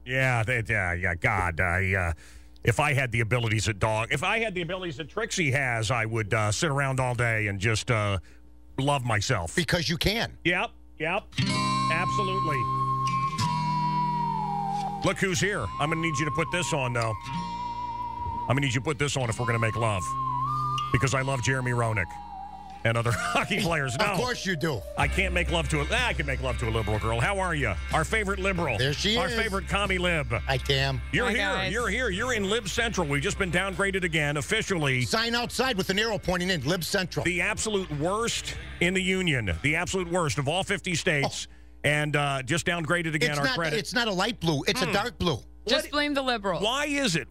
Yeah, God. If I had the abilities that Trixie has, I would sit around all day and just love myself. Because you can. Yep. Absolutely. Look who's here. I'm going to need you to put this on, though. I'm going to need you to put this on if we're going to make love. Because I love Jeremy Roenick and other hockey players. No, of course you do. I can't make love to I can make love to a liberal girl. How are you? Our favorite liberal. There she is. Our favorite commie lib. I can. You're Hi, here. guys. You're here. You're in Lib Central. We've just been downgraded again, officially. Sign outside with an arrow pointing in. Lib Central. The absolute worst in the union. The absolute worst of all 50 states. And just downgraded again, our credit. It's not a light blue. It's a dark blue. Just blame the liberal. Why is it?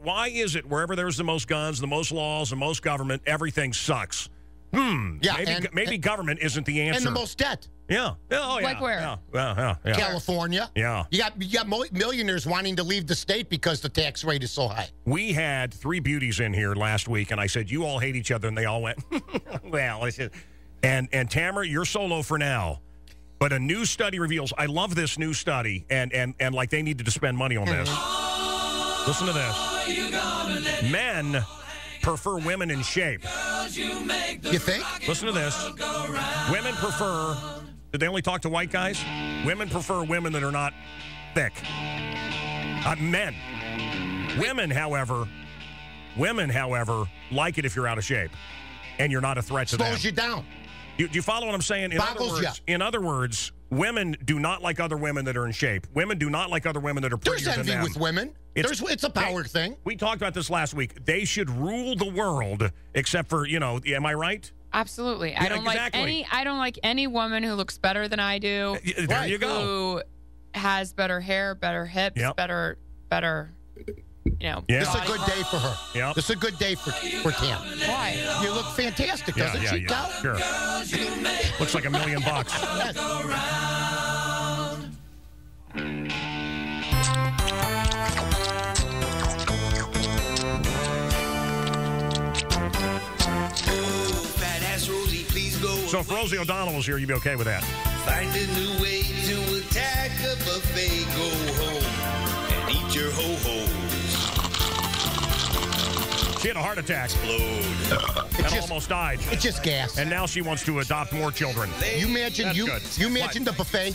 Wherever there's the most guns, the most laws, the most government, everything sucks. Yeah, maybe government isn't the answer. And the most debt. Yeah. Oh, yeah. Like where? Yeah. California. Yeah. You got millionaires wanting to leave the state because the tax rate is so high. We had three beauties in here last week, and I said, you all hate each other, and they all went, well, I said, and Tamara, you're solo for now. But a new study reveals, I love this new study, and like they needed to spend money on this. Listen to this. Men prefer women in shape. You think? Listen to this. Women prefer, did they only talk to white guys? Women prefer women that are not thick. Men. Women, however, like it if you're out of shape and you're not a threat to them. Slows you down. Do you follow what I'm saying? In other words, women do not like other women that are in shape. Women do not like other women that are prettier There's than them. envy with women. It's a power thing. We talked about this last week. They should rule the world, except for, am I right? Absolutely. I don't like any woman who looks better than I do. There you go. Who has better hair, better hips, better. Yeah. This is a good day for her. Yep. This is a good day for Tam. Why? You look fantastic, doesn't she, Cal? Sure. Looks like $1 million. So if Rosie O'Donnell was here, you'd be okay with that? Find a new way to attack a buffet. Go home and eat your ho-hos. She had a heart attack. Explode. And almost died. It's just gas. And now she wants to adopt more children. You imagine That's you good. imagine the buffet?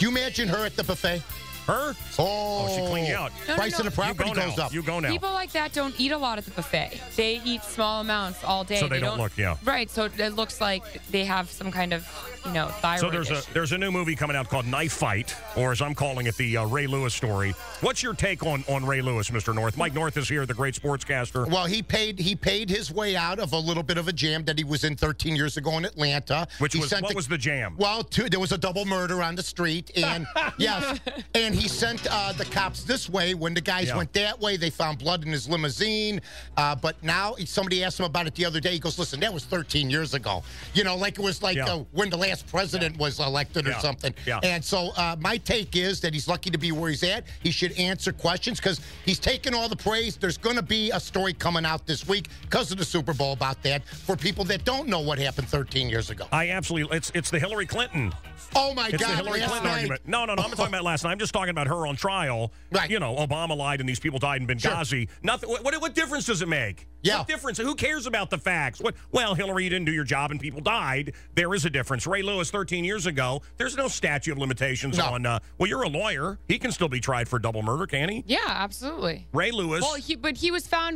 You imagine her at the buffet? Her? Oh, she cleaned you out. Price of the property goes up. You go now. People like that don't eat a lot at the buffet. They eat small amounts all day. So they don't look, Right, so it looks like they have some kind of, thyroid So there's a new movie coming out called Knife Fight, or as I'm calling it, the Ray Lewis story. What's your take on Ray Lewis, Mr. North? Mike North is here, the great sportscaster. Well, he paid his way out of a little bit of a jam that he was in 13 years ago in Atlanta. What was the jam? Well, there was a double murder on the street, and yes, and he sent the cops this way. When the guys went that way, they found blood in his limousine. But now somebody asked him about it the other day. He goes, "Listen, that was 13 years ago. Like it was like when the last president was elected or something." Yeah. And so my take is that he's lucky to be where he's at. He should answer questions because he's taking all the praise. There's going to be a story coming out this week because of the Super Bowl about that for people that don't know what happened 13 years ago. It's the Hillary Clinton. Oh, my It's God. the Hillary Clinton argument. No, I'm not talking about last night. I'm just talking about her on trial. Right. Obama lied and these people died in Benghazi. Sure. Nothing. What difference does it make? Yeah. What difference? Who cares about the facts? Well, Hillary, you didn't do your job and people died. There is a difference. Ray Lewis, 13 years ago, there's no statute of limitations on, well, you're a lawyer. He can still be tried for double murder, can he? Yeah, absolutely. Ray Lewis. Well,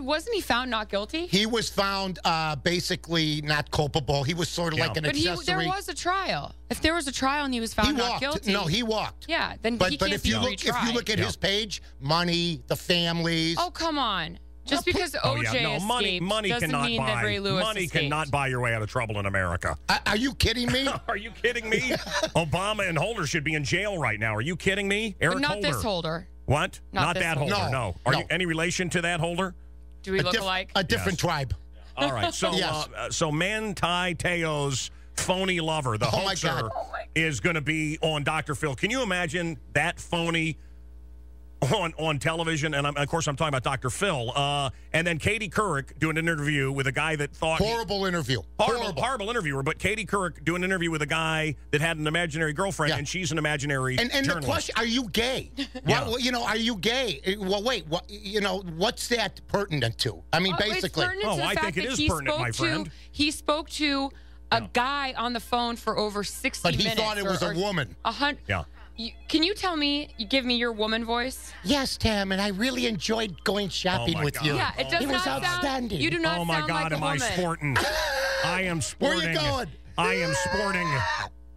wasn't he found not guilty? He was found basically not culpable. He was sort of like an accessory. There was a trial. If there was a trial and he was found not guilty. No, he walked. Yeah, then but he can't if be you look retried. if you look at his page, money, the families. Oh, come on. Just because OJ escaped money doesn't cannot mean buy, that Ray Lewis money escaped. cannot buy your way out of trouble in America. Are you kidding me? Are you kidding me? Obama and Holder should be in jail right now. Are you kidding me? Eric But not Holder. this Holder. What? Not that this Holder. Holder. No. Are you any relation to that Holder? Do we look alike? A different tribe. All right. So, Yes. so Manti Te'o's phony lover, the Oh, my hoaxer, God. is going to be on Dr. Phil. Can you imagine that phony on television, and of course I'm talking about Dr. Phil, and then Katie Couric doing an interview with a guy that thought... Horrible interview. Horrible interviewer, but Katie Couric doing an interview with a guy that had an imaginary girlfriend, and she's an imaginary and journalist. The question, are you gay? Well, are you gay? Well, wait, what's that pertinent to? I mean, basically... I think it is pertinent, my friend. He spoke to a guy on the phone for over 60 minutes. But he thought it was a woman. Yeah. Can you tell me, give me your woman voice? Yes, Tam, and I really enjoyed going shopping with you. Yeah, it was outstanding. You do not sound like a woman. Oh, my God, am I sporting? I am sporting. Where are you going? I am sporting.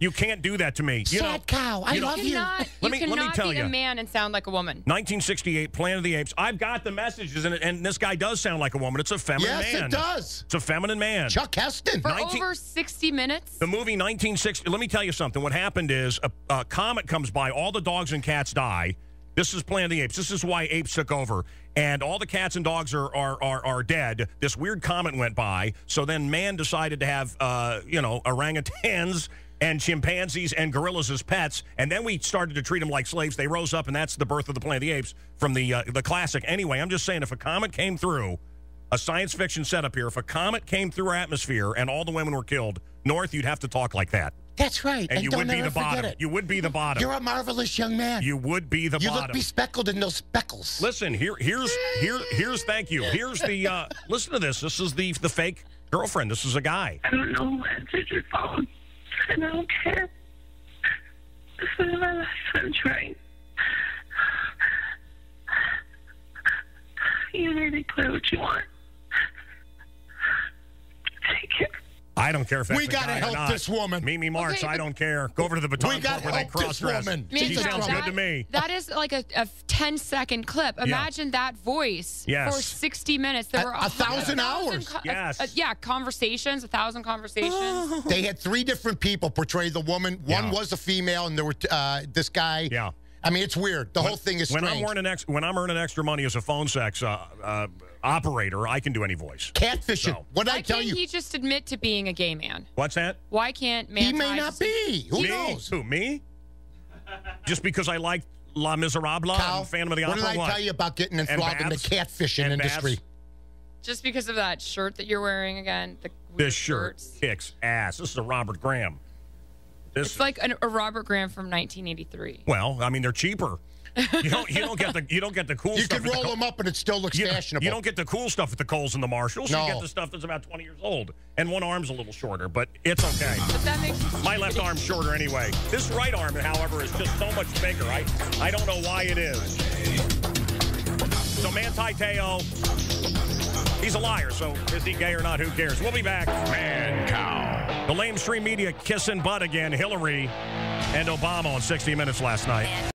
You can't do that to me. Sad cow. I love you. Let me tell be you. A man and sound like a woman. 1968, Planet of the Apes. I've got the messages in it, and this guy does sound like a woman. It's a feminine man. Yes, it does. It's a feminine man. Chuck Heston. For over 60 minutes? The movie 1960. Let me tell you something. What happened is a comet comes by. All the dogs and cats die. This is Planet of the Apes. This is why apes took over. And all the cats and dogs are dead. This weird comet went by. So then man decided to have, orangutans and chimpanzees and gorillas as pets, and then we started to treat them like slaves. They rose up, and that's the birth of the Planet of the Apes from the classic. Anyway, I'm just saying, if a comet came through, a science fiction setup here, if a comet came through our atmosphere and all the women were killed, North, you'd have to talk like that. That's right. And you would be the bottom. You would be the bottom. You're a marvelous young man. You would be the bottom. You look bespeckled in those speckles. Listen, here's thank you. Here's the listen to this. This is the fake girlfriend. This is a guy. I don't know who answered your phone. And I don't care. This is my last time trying. You really play what you want. Take it. I don't care if that's we got to help this woman. Mimi March, I don't care. Go over to the baton court where they cross-dress. She sounds good to me. That is like a 10-second clip. Imagine that voice for 60 minutes. There were 1,000 hours. Yes. Conversations, 1,000 conversations. They had 3 different people portray the woman. One was a female, and there were this guy. Yeah. I mean, it's weird. The whole thing is strange. When I'm earning extra money as a phone sex operator, I can do any voice. Catfishing. So. What did I tell you? Why can't he just admit to being a gay man? What's that? Why can't man? He may not be. Who knows? Who, me? Just because I like La Miserable and Phantom of the Opera? What did I tell you about getting enthralled in the catfishing industry? Just because of that shirt that you're wearing again? This shirt kicks ass. This is a Robert Graham. It's like a Robert Graham from 1983. Well, I mean, they're cheaper. You don't get the cool stuff. You can roll them up and it still looks fashionable. You don't get the cool stuff at the Kohl's and the Marshalls. No. You get the stuff that's about 20 years old. And one arm's a little shorter, but it's okay. But that makes my left arm's shorter anyway. This right arm, however, is just so much bigger. I don't know why it is. So Manti Te'o, he's a liar, so is he gay or not? Who cares? We'll be back. Mancow. The lamestream media kissing butt again. Hillary and Obama on 60 Minutes last night.